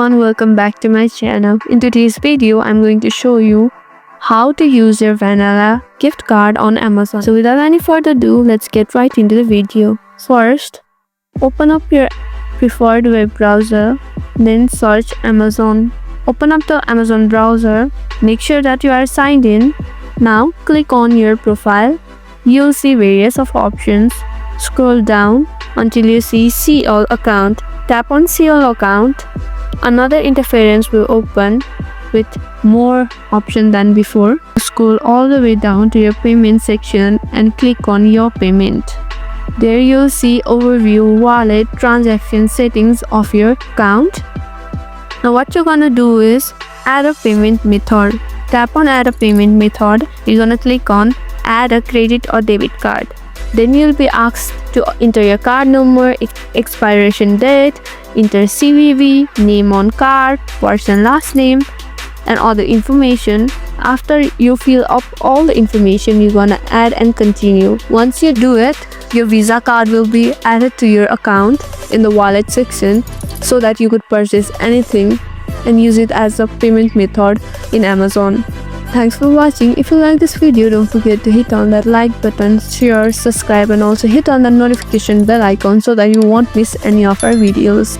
everyone, welcome back to my channel. In today's video, I'm going to show you how to use your vanilla gift card on Amazon. So without any further ado, let's get right into the video. First, open up your preferred web browser, then search Amazon. Open up the Amazon browser, make sure that you are signed in. Now click on your profile. You'll see various of options. Scroll down until you see all account. Tap on see all account. Another interface will open with more options than before. Scroll all the way down to your payment section and click on your payment. There you'll see overview, wallet, transaction settings of your account. Now what you're gonna do is add a payment method. Tap on add a payment method. You're gonna click on add a credit or debit card. Then you'll be asked to enter your card number, expiration date, enter CVV, name on card, first and last name, and other information. After you fill up all the information, you're gonna add and continue. Once you do it, your Visa card will be added to your account in the wallet section so that you could purchase anything and use it as a payment method in Amazon. Thanks for watching. If you like this video, don't forget to hit on that like button, share, subscribe, and also hit on the notification bell icon so that you won't miss any of our videos.